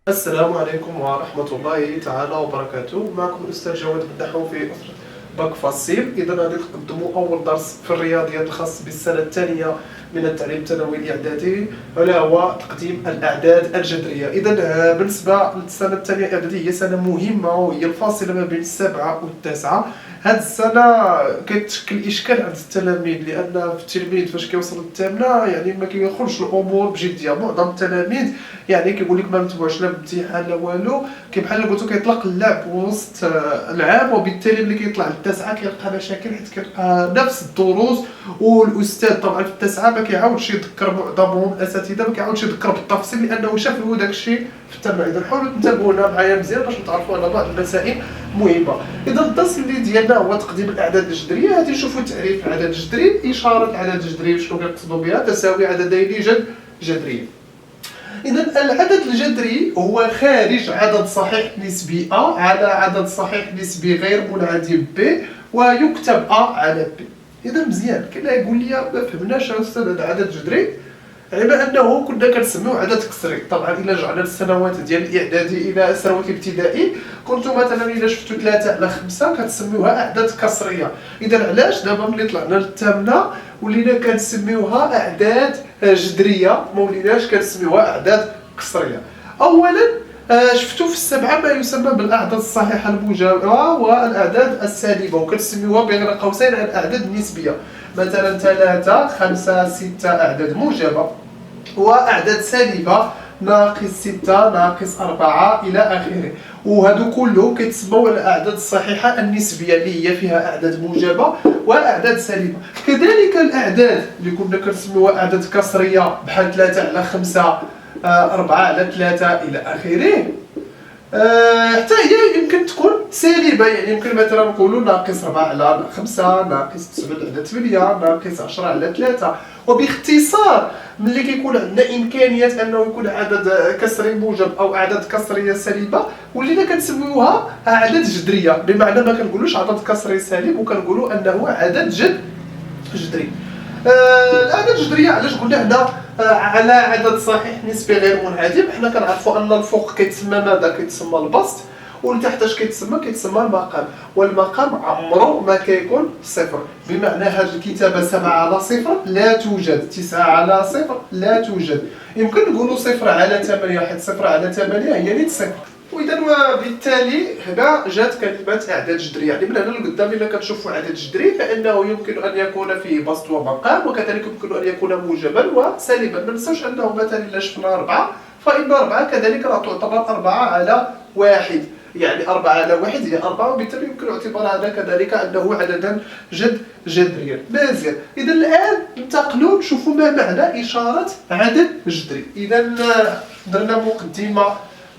السلام عليكم ورحمة الله تعالى وبركاته. معكم الأستاذ جواد النحو في أسرة باك فاسيل. إذا غادي نقدموا أول درس في الرياضيات الخاص بالسنة الثانية من التعليم الثانوي الإعدادي، ولا هو تقديم الأعداد الجذرية. إذا بالنسبة للسنة الثانية الإعدادية هي سنة مهمة، وهي الفاصلة ما بين السابعة والتاسعة. هاد السنة كتشكل إشكال عند التلاميذ، لأن التلميذ فاش كيوصل للثامنة يعني ما كياخذش الأمور بجدية. معظم التلاميذ يعني كيقول لك ما متبوعش لا بامتحان لا والو، بحال قلتو كيطلق اللعب وسط العام، وبالتالي ملي كيطلع للتاسعة كيلقى مشاكل، حيت كيلقى نفس الدروس، والأستاذ طبعا في التاسعة ما كيعاودش يذكر، معظمهم الأساتذة ما كيعاودش يذكر بالتفصيل لأنه شاف هو داك الشيء في الثامنة. إذا حاولوا تنتبهوا معايا مزيان باش نتعرفوا على بعض المسائل مهمة. إذا الدرس اللي ديالنا هو تقديم الأعداد الجذرية. غادي نشوفوا تعريف العدد الجذري. إشارة العدد الجذري شنو كنقصدوا بها؟ تساوي عددين جذريين. إذا العدد الجذري هو خارج عدد صحيح نسبي A على عدد صحيح نسبي غير منعدم B، ويكتب A على B. إذا مزيان. كاين اللي يقول لي ما فهمناش أستاذ هذا عدد جذري، على أنه كنا كنسميو عدد كسري. طبعا إلا رجعنا للسنوات ديال الإعدادي إلى السنوات الابتدائي، كنتو مثلا إلا شفتو 3 على 5 كتسميوها أعداد كسرية. إذا علاش دابا ملي طلعنا للثامنة ولينا كنسميوها أعداد جذرية، ما وليناش كنسميوها أعداد كسرية؟ أولا شفتو في السبعة ما يسمى بالأعداد الصحيحة الموجبة والأعداد السالبة، وكنسميوها بين قوسين الأعداد النسبية. مثلا 3 5 6 أعداد موجبة، وأعداد سالبة ناقص 6 ناقص 4 إلى آخره. وهادو كلهم كيتسموا الأعداد الصحيحة النسبية اللي هي فيها أعداد موجبة وأعداد سالبة. كذلك الأعداد اللي كنا كنسميوها أعداد كسرية بحال 3 على 5 4 على 3 إلى آخره، حتى هي يمكن تكون سالبة. يعني يمكن مثلا نقولوا ناقص 4 على 5 ناقص 9 على 8 ناقص 10 على 3. وباختصار ملي كيكون عندنا إمكانية أنه يكون عدد كسري موجب أو أعداد كسرية سالبة، ولينا كنسميوها أعداد جذرية، بمعنى ما كنقولوش عدد كسري سالب، وكنقولوا أنه عدد جذري. الأعداد الجذرية علاش قلنا هنا على عدد صحيح نسبي غير منعدم؟ حنا كنعرفوا أن الفوق كيتسمى ماذا؟ كيتسمى البسط، والتحت اش كيتسمى المقام. والمقام عمرو ما كيكون صفر، بمعنى هذه الكتابة 7 على 0 لا توجد، 9 على 0 لا توجد. يمكن نقولوا 0 على 8، حيت 0 على 8 هي نيت صفر. وإذا وبالتالي هنا جات كلمة أعداد جذرية. يعني من هنا لقدام إلا كتشوفوا عدد جذري فإنه يمكن أن يكون فيه بسط ومقام، وكذلك يمكن أن يكون موجبا وسالبا. ما ننساوش أنه مثلا إلا شفنا 4 فإن 4 كذلك راه تعتبر 4 على 1، يعني 4 على 1 هي 4، وبالتالي يمكن اعتبار هذا كذلك أنه عددا جذريا. مزيان. إذا الآن ننتقلوا نشوفوا ما معنى إشارة عدد جذري. إذا درنا مقدمة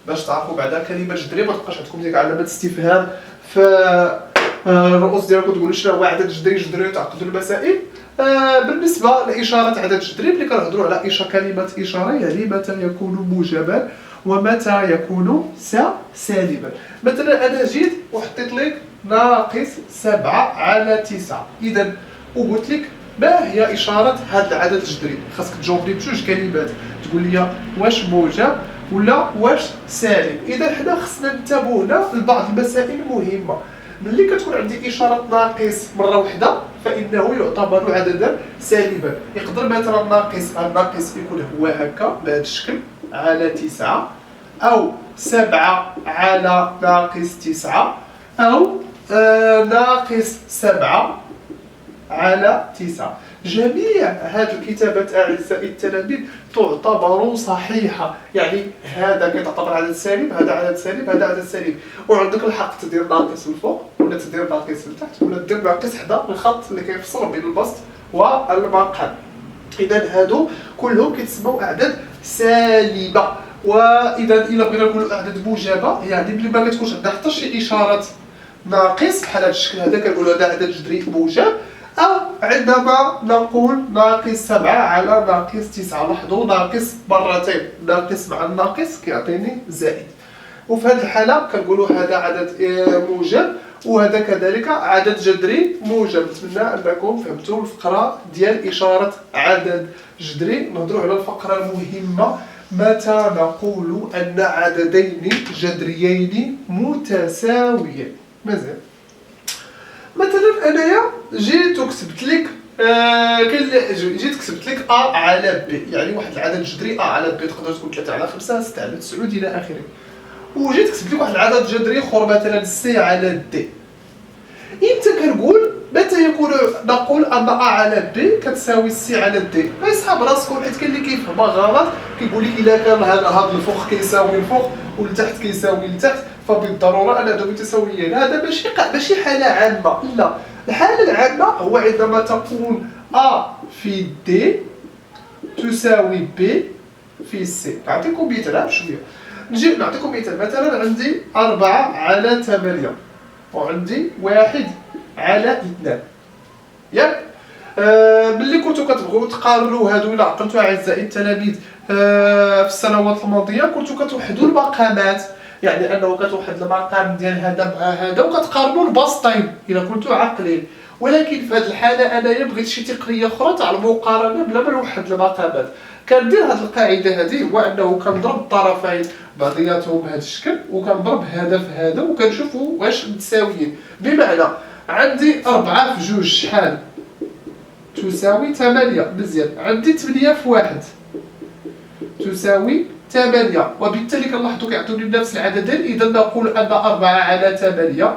باش تعرفوا بعدا كلمة جذري، ما تبقاش عندكم ديك علامة استفهام في الرؤوس ديالكم تقولوا شنو هو عدد جذري وتعقدوا المسائل. بالنسبة لإشارة عدد جذري، ملي كنهضروا على كلمة إشارة يعني متى يكون موجبا ومتى يكون سالبا. مثلا أنا جيت وحطيت لك ناقص 7 على 9، إذا وقلت لك ما هي إشارة هذا العدد الجذري؟ خاصك تجاوبني بجوج كلمات، تقول لي واش موجب ولا واش سالب. إذا حنا خصنا ننتبهوا هنا لبعض المسائل مهمة. ملي كتكون عندي إشارة ناقص مرة واحدة فإنه يعتبر عددا سالبا. يقدر مثلا الناقص يكون هو هكا بهذا الشكل على 9، أو 7 على ناقص 9، أو ناقص 7 على 9. جميع هذه الكتابات أعزائي التلاميذ تعتبر صحيحة. يعني هذا كيعتبر عدد سالب، هذا عدد سالب، هذا عدد سالب، وعندك الحق تدير ناقص الفوق ولا تدير ناقص لتحت ولا تدير ناقص حدا الخط اللي كيفصل بين البسط والمقام. إذا هادو كلهم كيتسموا أعداد سالبة. وإذا إلا بغينا نقولوا أعداد موجبة، يعني ملي ما كتكونش عندنا حتى شي إشارة ناقص بحال هذا الشكل هذا كنقولوا هذا عدد جذري موجب. أو عندما نقول ناقص 7 على ناقص 9، لاحظوا ناقص مرتين، ناقص مع الناقص كيعطيني زائد. وفي هذه الحالة كنقولوا هذا عدد موجب وهذا كذلك عدد جذري موجب. نتمنى أنكم فهمتوا الفقرة ديال إشارة عدد جذري. نهضروا على الفقرة المهمة متى نقول أن عددين جذريين متساويين؟ مزيان. مثلا انايا جيت وكتبت لك جيت كتبت لك A على B، يعني واحد العدد جذري A على B تقدر تكون 3 على 5 6 على 9 الى اخره. وجيت كتبت لك واحد العدد جذري اخر مثلا C على D. امتى كنقول متى نقول ان A على B كتساوي C على D؟ يسحب راسكم، حيت كاين اللي كيفهمها غلط كيقول لك الا كان هذا الفوق كيساوي الفوق والتحت كيساوي التحت فبالضروره ان هادو متساويين. هذا ماشي حاله عامه، لا. الحاله العامه هو عندما تكون A في D تساوي B في C. نعطيكم مثال شويه، نجي نعطيكم مثال. مثلا عندي 4 على 8 وعندي 1 على 2. ياك ملي كنتو كتبغيو تقارنوا هادو، الى عقلتوا اعزائي التلاميذ في السنوات الماضيه كنتو كتوحدوا المقامات، يعني انه كتوحد المقام ديال هذا مع هذا وكتقارنوا البسطين الى كنتو عاقلين. ولكن في هذه الحاله انايا بغيت شي تقنيه اخرى تاع المقارنه بلا ما نوحد المقامات. كندير هذه القاعده هذه، هو انه كنضرب الطرفين بعضياتهم بهذا الشكل وكنضرب هذا في هذا وكنشوفوا واش متساويين. بمعنى عندي 4 في 2 شحال؟ تساوي 8. مزيان. عندي 8 في 1 تساوي 8، وبالتالي كنلاحظوا كيعطوني نفس العددين. اذا نقول ان 4 على 8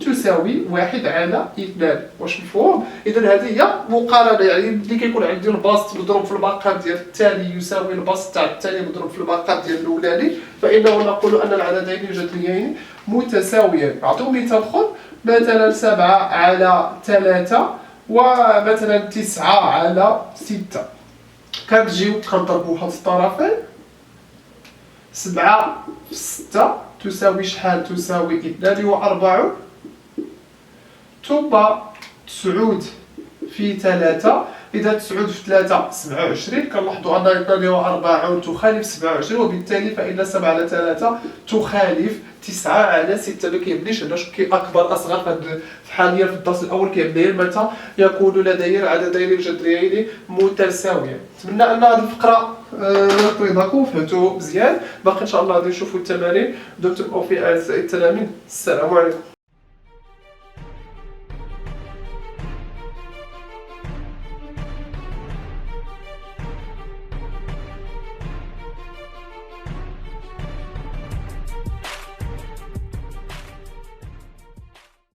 تساوي 1 على 2. واش مفهوم؟ اذا هذه هي مقارنه، يعني ملي كيكون عندي البسط مضروب في المقام ديال الثاني يساوي البسط تاع الثاني مضروب في المقام ديال الاولاني، فانه نقول ان العددين الجذريين متساويين. نعطيو مثال اخر، مثلا 7 على 3 ومثلا 9 على 6. كنجيو كنضربو هاد الطرفين، 7 في 6 تساوي شحال؟ تساوي 2 و 4. ثم 9 في 3، إذا 9 في 3 27. كنلاحظوا أن 2 و 4 تخالف 27، وبالتالي فإن 7 على 3 تخالف 9 على 6. ما كيهمنيش هنا شكون أكبر أصغر، حاليا في الدرس الأول كيهمني متى يكون لدي العددين الجذريين متساويين. نتمنى أن هذه الفقرة ترضاكم فهمتوا مزيان. باقي إن شاء الله غادي نشوفوا التمارين. دمتم بألف خير أعزائي التلاميذ، السلام عليكم.